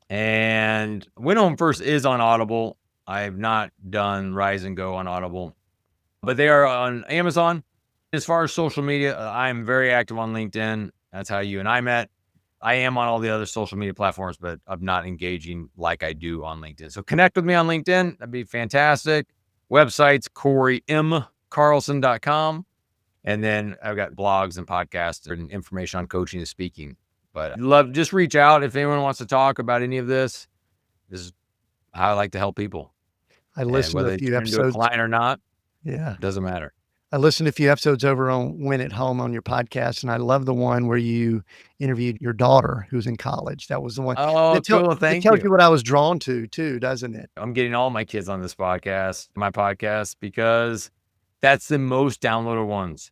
and Win Home First is on Audible. I have not done Rise and Go on Audible, but they are on Amazon. As far as social media, I'm very active on LinkedIn. That's how you and I met. I am on all the other social media platforms, but I'm not engaging like I do on LinkedIn. So connect with me on LinkedIn. That'd be fantastic. Websites, CoryMCarlson.com. And then I've got blogs and podcasts and information on coaching and speaking. But I'd just reach out if anyone wants to talk about any of this. This is how I like to help people. I And listened to whether a they few turn into a episodes. client or not, Yeah. doesn't matter. I listened to a few episodes over on Win at Home on your podcast, and I love the one where you interviewed your daughter who's in college. That was the one Oh, cool. it Thank tells you. you what I was drawn to too, doesn't it? I'm getting all my kids on this podcast, my podcast, because that's the most downloaded ones.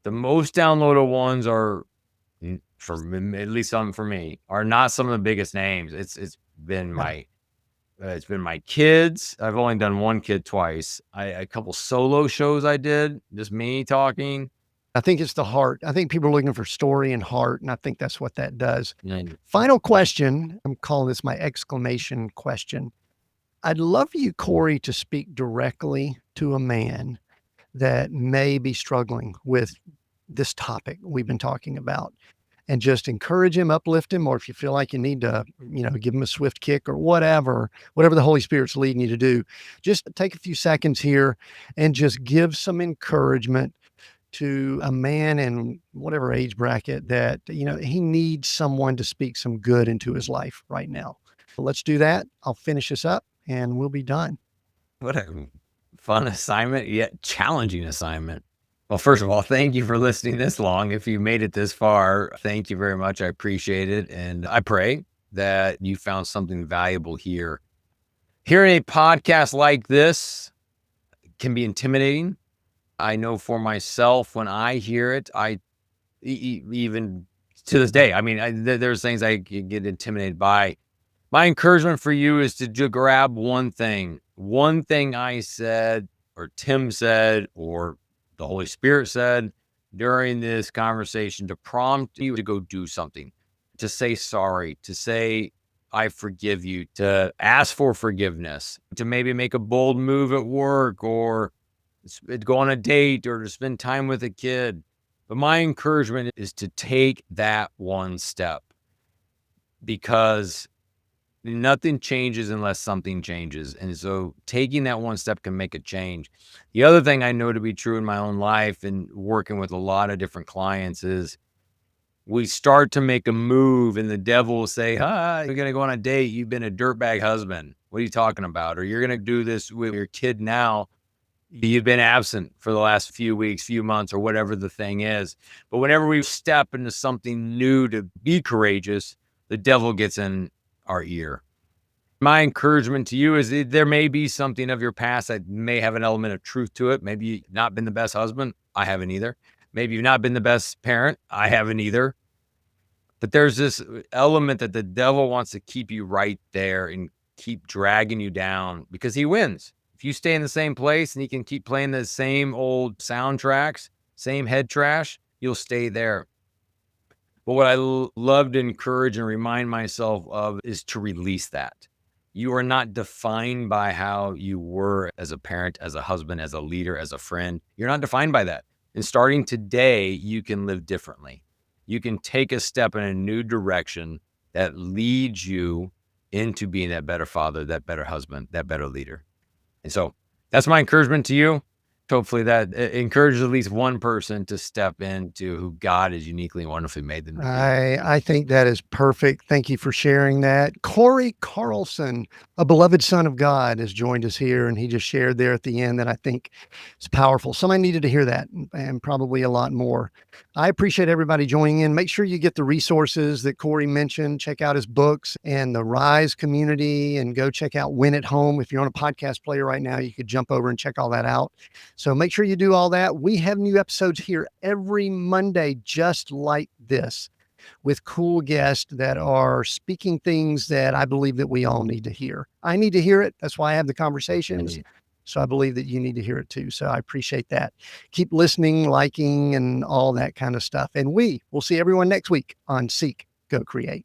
The most downloaded ones are, for at least some for me, are not some of the biggest names. It's been my kids. I've only done one kid twice. A couple solo shows I did, just me talking. I think it's the heart. I think people are looking for story and heart, and I think that's what that does. And Final question. I'm calling this my exclamation question. I'd love you, Cory, to speak directly to a man that may be struggling with this topic we've been talking about and just encourage him, uplift him, or if you feel like you need to, give him a swift kick or whatever the Holy Spirit's leading you to do, just take a few seconds here and just give some encouragement to a man in whatever age bracket that, he needs someone to speak some good into his life right now. Let's do that. I'll finish this up and we'll be done. what a fun assignment, yet challenging assignment. Well, first of all, thank you for listening this long. If you made it this far, thank you very much. I appreciate it. And I pray that you found something valuable here. Hearing a podcast like this can be intimidating. I know for myself, when I hear it, even to this day, I mean, there's things I get intimidated by. My encouragement for you is to grab one thing I said, or Tim said, or the Holy Spirit said during this conversation to prompt you to go do something, to say sorry, to say, I forgive you, to ask for forgiveness, to maybe make a bold move at work, or go on a date, or to spend time with a kid. But my encouragement is to take that one step, because nothing changes unless something changes. And so taking that one step can make a change. The other thing I know to be true in my own life and working with a lot of different clients is we start to make a move and the devil will say, you're going to go on a date. You've been a dirtbag husband. What are you talking about? Or you're going to do this with your kid now. You've been absent for the last few weeks, few months, or whatever the thing is. But whenever we step into something new to be courageous, the devil gets in our ear. My encouragement to you is there may be something of your past that may have an element of truth to it. Maybe you've not been the best husband. I haven't either. Maybe you've not been the best parent. I haven't either. But there's this element that the devil wants to keep you right there and keep dragging you down, because he wins. If you stay in the same place and he can keep playing the same old soundtracks, same head trash, you'll stay there. But what I love to encourage and remind myself of is to release that. You are not defined by how you were as a parent, as a husband, as a leader, as a friend. You're not defined by that. And starting today, you can live differently. You can take a step in a new direction that leads you into being that better father, that better husband, that better leader. And so that's my encouragement to you. Hopefully that encourages at least one person to step into who God has uniquely and wonderfully made them to be. I think that is perfect. Thank you for sharing that. Cory Carlson, a beloved son of God, has joined us here, and he just shared there at the end that I think is powerful. Somebody needed to hear that, and probably a lot more. I appreciate everybody joining in. Make sure you get the resources that Cory mentioned. Check out his books and the Rise community, and go check out Win at Home. If you're on a podcast player right now, you could jump over and check all that out. So make sure you do all that. We have new episodes here every Monday, just like this, with cool guests that are speaking things that I believe that we all need to hear. I need to hear it. That's why I have the conversations. So I believe that you need to hear it too. So I appreciate that. Keep listening, liking, and all that kind of stuff. And we will see everyone next week on Seek, Go Create.